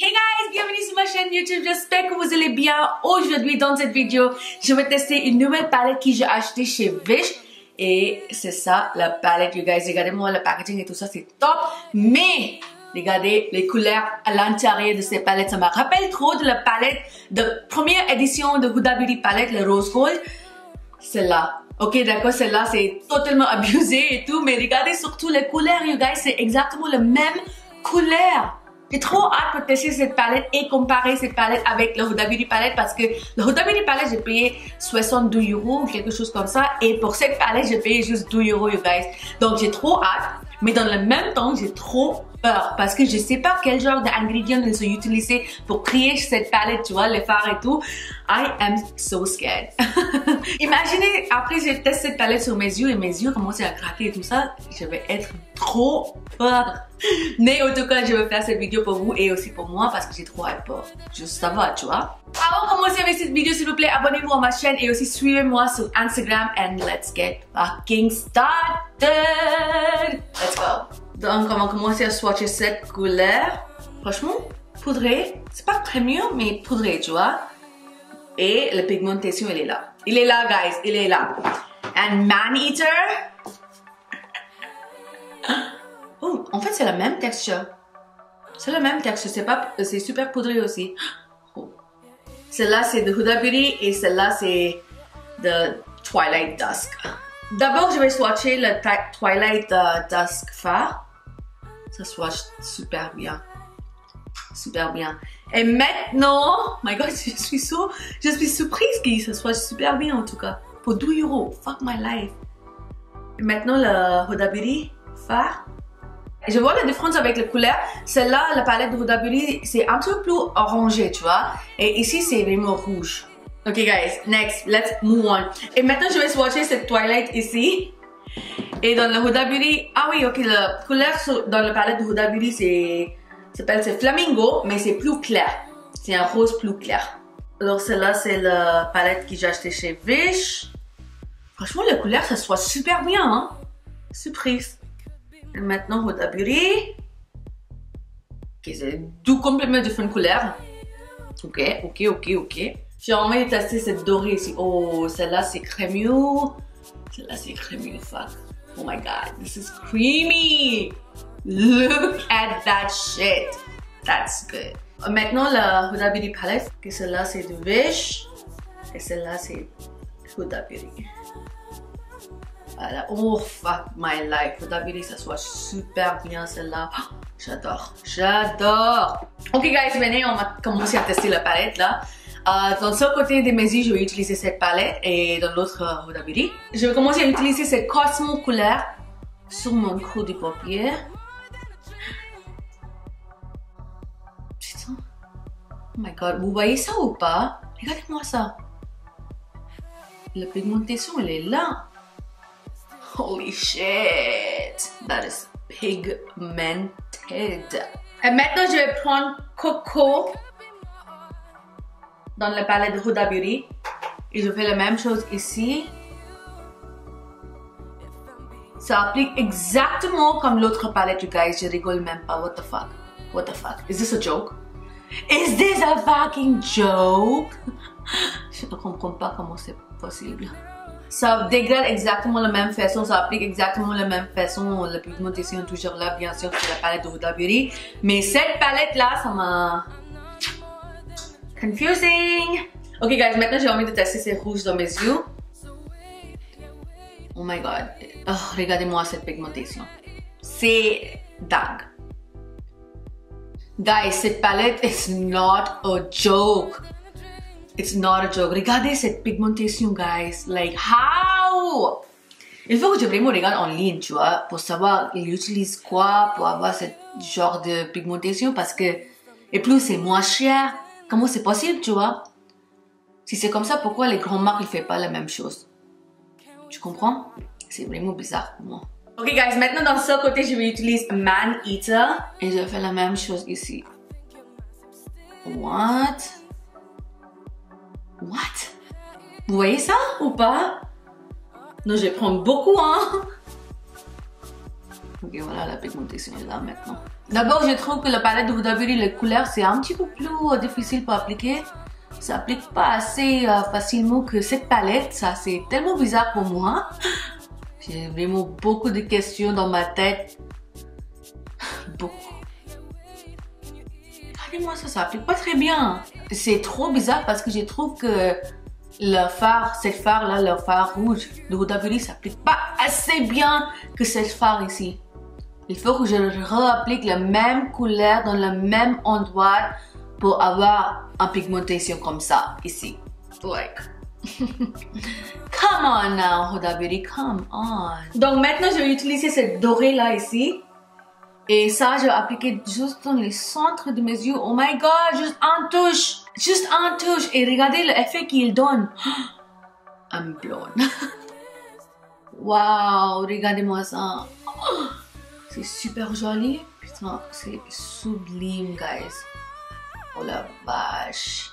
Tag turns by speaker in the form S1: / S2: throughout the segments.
S1: Hey guys, bienvenue sur ma chaîne YouTube, j'espère que vous allez bien. Aujourd'hui dans cette vidéo, je vais tester une nouvelle palette que j'ai achetée chez Wish. Et c'est ça, la palette, you guys. Regardez-moi le packaging et tout ça, c'est top. Mais, regardez les couleurs à l'intérieur de ces palettes. Ça me rappelle trop de la palette de première édition de Huda Beauty palette, le Rose Gold. Celle-là. Ok, d'accord, celle-là, c'est totalement abusé et tout. Mais regardez surtout les couleurs, you guys. C'est exactement la même couleur. J'ai trop hâte pour tester cette palette et comparer cette palette avec le Huda Beauty palette parce que le Huda Beauty palette, j'ai payé 62 € ou quelque chose comme ça. Et pour cette palette, j'ai payé juste 2 €, you guys. Donc, j'ai trop hâte. Mais dans le même temps, j'ai trop peur parce que je sais pas quel genre d'ingrédients ils ont utilisé pour créer cette palette, tu vois, les fards et tout. I am so scared. Imaginez, après j'ai testé cette palette sur mes yeux et mes yeux commençaient à craquer et tout ça. Je vais être trop peur. Mais en tout cas, je vais faire cette vidéo pour vous et aussi pour moi parce que j'ai trop hâte pour juste savoir, tu vois. Avant de commencer avec cette vidéo, s'il vous plaît, abonnez-vous à ma chaîne et aussi suivez-moi sur Instagram and let's get fucking started. Let's go. Donc, on va commencer à swatcher cette couleur. Franchement, poudré. C'est pas très mieux, mais poudré, tu vois. Et la pigmentation, elle est là. Il est là, guys. Il est là. And Man Eater. Oh, en fait, c'est la même texture. C'est la même texture. C'est super poudré aussi. Oh. Celle-là, c'est de Huda Beauty et celle-là, c'est de Twilight Dusk. D'abord, je vais swatcher le Twilight Dusk fard. Ça swatch super bien. Super bien. Et maintenant, oh my god, je suis surprise que ça swatch super bien en tout cas. Pour 2 €. Fuck my life. Et maintenant, le Huda Beauty fard. Je vois la différence avec les couleurs. Celle-là, la palette de Huda Beauty, c'est un peu plus orangé, tu vois. Et ici, c'est vraiment rouge. Ok, guys, next, let's move on. Et maintenant, je vais swatcher cette Twilight ici. Et dans le Huda Beauty, ah oui, ok, la couleur dans la palette de Huda Beauty, c'est Flamingo, mais c'est plus clair. C'est un rose plus clair. Alors, celle-là, c'est la palette que j'ai achetée chez Wish. Franchement, la couleur, ça swatch super bien, hein. Surprise. Et maintenant, Huda Beauty. Ok, c'est deux complètement différentes couleurs. Ok. J'ai envie de tester cette dorée ici. Oh, celle-là, c'est crémeux. Celle-là, c'est crémeux, fuck. Oh my god, this is creamy. Look at that shit. That's good. Maintenant, la Huda Beauty palette. Celle-là, c'est de Wish. Et celle-là, c'est Huda Beauty. Voilà. Oh, fuck my life. Huda Beauty, ça soit super bien, celle-là. Oh, j'adore. Ok, guys, venez, on va commencer à tester la palette, là. Dans ce côté de mes yeux, je vais utiliser cette palette et dans l'autre Huda Beauty. Je vais commencer à utiliser cette Cosmo couleur sur mon creux de paupière. Putain. Oh my god, vous voyez ça ou pas? Regardez-moi ça. La pigmentation, elle est là. Holy shit. That is pigmented. Et maintenant, je vais prendre Coco dans la palette de Huda Beauty. Et je fais la même chose ici. Ça applique exactement comme l'autre palette, you guys. Je rigole même pas. What the fuck? What the fuck? Is this a joke? Is this a fucking joke? Je ne comprends pas comment c'est possible. Ça dégrade exactement la même façon, ça applique exactement la même façon. La pigmentation est toujours là, bien sûr, c'est la palette de Huda Beauty. Mais cette palette-là, ça m'a confusing. Ok, guys, maintenant j'ai envie de tester ces rouges dans mes yeux. Oh my god. Oh, regardez-moi cette pigmentation. C'est dingue. Guys, cette palette is not a joke. It's not a joke. Regardez cette pigmentation, guys. Like, how? Il faut que je vraiment regarde en ligne, tu vois, pour savoir ils utilisent quoi pour avoir ce genre de pigmentation parce que, et plus c'est moins cher. Comment c'est possible, tu vois? Si c'est comme ça, pourquoi les grandes marques ne font pas la même chose? Tu comprends? C'est vraiment bizarre pour moi. Ok, guys, maintenant dans ce côté, je vais utiliser Man Eater et je fais la même chose ici. What? Vous voyez ça ou pas? Non, je vais prendre beaucoup, hein? Ok, voilà, la pigmentation est là maintenant. D'abord, je trouve que la palette de Huda Beauty, les couleurs, c'est un petit peu plus difficile pour appliquer. Ça applique pas assez facilement que cette palette. Ça, c'est tellement bizarre pour moi. J'ai vraiment beaucoup de questions dans ma tête. Beaucoup. Regardez-moi ça, ça applique pas très bien. C'est trop bizarre parce que je trouve que le fard, cette fard-là, le fard rouge de Huda Beauty, ça applique pas assez bien que cette fard ici. Il faut que je réapplique la même couleur dans le même endroit pour avoir une pigmentation comme ça, ici. Like. Come on now, Huda Beauty, come on. Donc maintenant, je vais utiliser cette dorée là ici. Et ça, je vais appliquer juste dans le centre de mes yeux. Oh my god, juste un touche. Juste un touche. Et regardez l'effet qu'il donne. I'm blown. Wow, regardez-moi ça. C'est super joli. Putain, c'est sublime, guys. Oh la vache.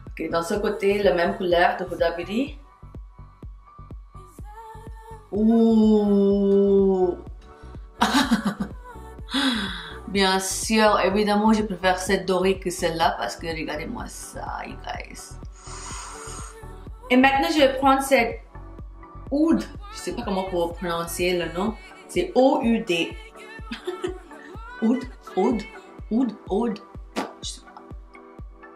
S1: Ok, dans ce côté, la même couleur de Huda Beauty. Ouh. Bien sûr, évidemment, je préfère cette dorée que celle-là parce que regardez-moi ça, you guys. Et maintenant, je vais prendre cette oud. Je sais pas comment pour prononcer le nom. C'est O-U-D. Oud, oud, oud, oud.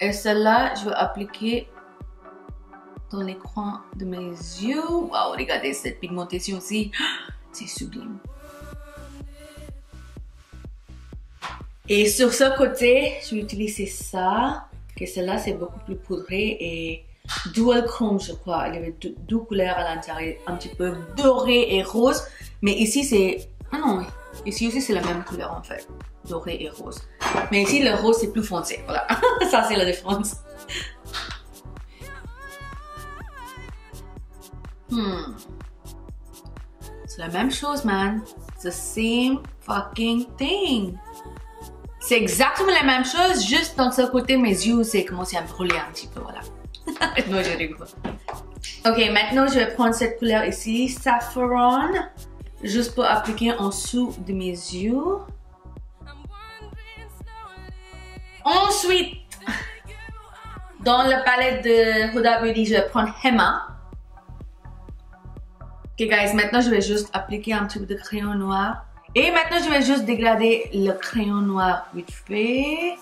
S1: Et celle-là, je vais appliquer dans les coins de mes yeux. Wow, regardez cette pigmentation aussi. C'est sublime. Et sur ce côté, je vais utiliser ça. Que celle-là, c'est beaucoup plus poudré et dual chrome, je crois. Il y avait deux couleurs à l'intérieur, un petit peu doré et rose. Mais ici, c'est... Ah non, ici aussi, c'est la même couleur en fait. Doré et rose. Mais ici, le rose, c'est plus foncé. Voilà, ça, c'est la différence. C'est la même chose, man. It's the same fucking thing. C'est exactement la même chose, juste dans ce côté, mes yeux, c'est commencé à me brûler un petit peu, voilà. Non, je rigole. Ok, maintenant, je vais prendre cette couleur ici, Saffron, juste pour appliquer en dessous de mes yeux. Ensuite, dans la palette de Huda Beauty, je vais prendre Hema. Ok, guys, maintenant, je vais juste appliquer un petit peu de crayon noir. Et maintenant, je vais juste dégrader le crayon noir vite fait.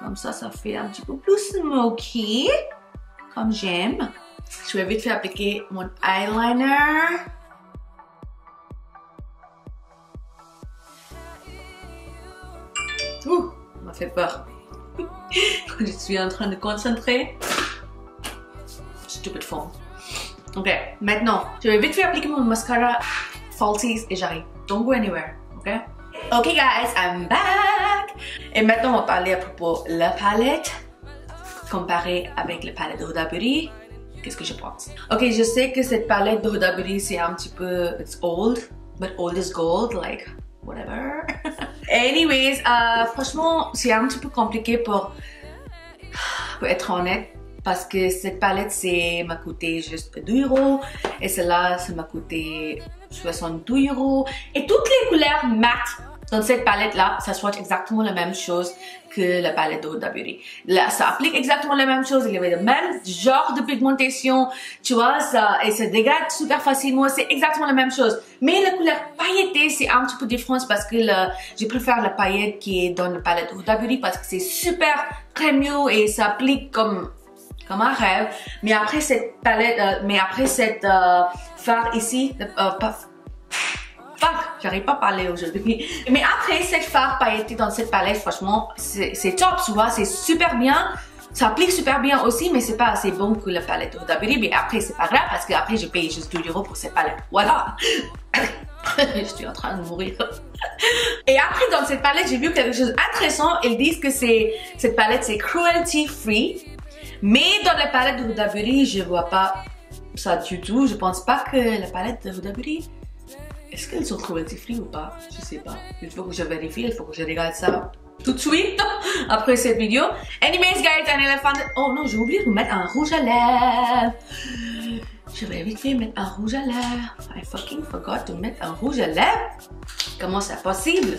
S1: Comme ça, ça fait un petit peu plus smoky. Comme j'aime. Je vais vite fait appliquer mon eyeliner. Ouh, ça m'a fait peur. Je suis en train de concentrer. Stupid phone. Ok, maintenant, je vais vite fait appliquer mon mascara Falsies et j'arrive. Don't go anywhere, ok? Ok guys, I'm back! Et maintenant on va parler à propos de la palette comparée avec la palette de Huda Beauty. Qu'est-ce que je pense? Ok, je sais que cette palette de Huda Beauty c'est un petit peu, it's old, but old is gold, like whatever. Anyways, franchement c'est un petit peu compliqué pour être honnête. Parce que cette palette, m'a coûté juste 2 € et celle-là, ça m'a coûté 62 €. Et toutes les couleurs mat dans cette palette-là, ça soit exactement la même chose que la palette de Huda Beauty. Là, ça applique exactement la même chose. Il y avait le même genre de pigmentation, tu vois, et ça dégrade super facilement. C'est exactement la même chose. Mais la couleur pailletée, c'est un petit peu différent parce que je préfère la paillette qui est dans la palette de Huda Beauty parce que c'est super crémeux et ça applique comme un rêve. Mais après cette palette, fard ici, j'arrive pas à parler aujourd'hui. Mais après cette fard pailletée dans cette palette, franchement, c'est top, tu vois, c'est super bien. Ça applique super bien aussi, mais c'est pas assez bon que la palette de Huda Beauty. Mais après, c'est pas grave parce qu'après, je paye juste 2 € pour cette palette. Voilà. Je suis en train de mourir. Et après, dans cette palette, j'ai vu quelque chose d'intéressant. Ils disent que cette palette, c'est cruelty free. Mais dans la palette de Huda Beauty, je vois pas ça du tout. Je pense pas que la palette de Huda Beauty, est-ce qu'elles sont cruelty free ou pas? Je sais pas. Il faut que je vérifie, il faut que je regarde ça tout de suite après cette vidéo. Anyways, guys, oh non, j'ai oublié de mettre un rouge à lèvres. Je vais vite fait mettre un rouge à lèvres. I fucking forgot de mettre un rouge à lèvres. Comment c'est possible?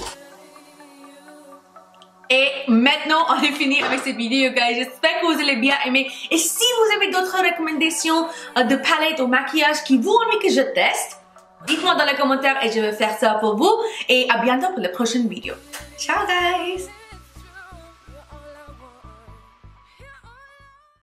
S1: Et maintenant, on est fini avec cette vidéo, guys. J'espère que vous allez bien aimer. Et si vous avez d'autres recommandations de palettes ou maquillage qui vous envie que je teste, dites-moi dans les commentaires et je vais faire ça pour vous. Et à bientôt pour la prochaine vidéo. Ciao, guys!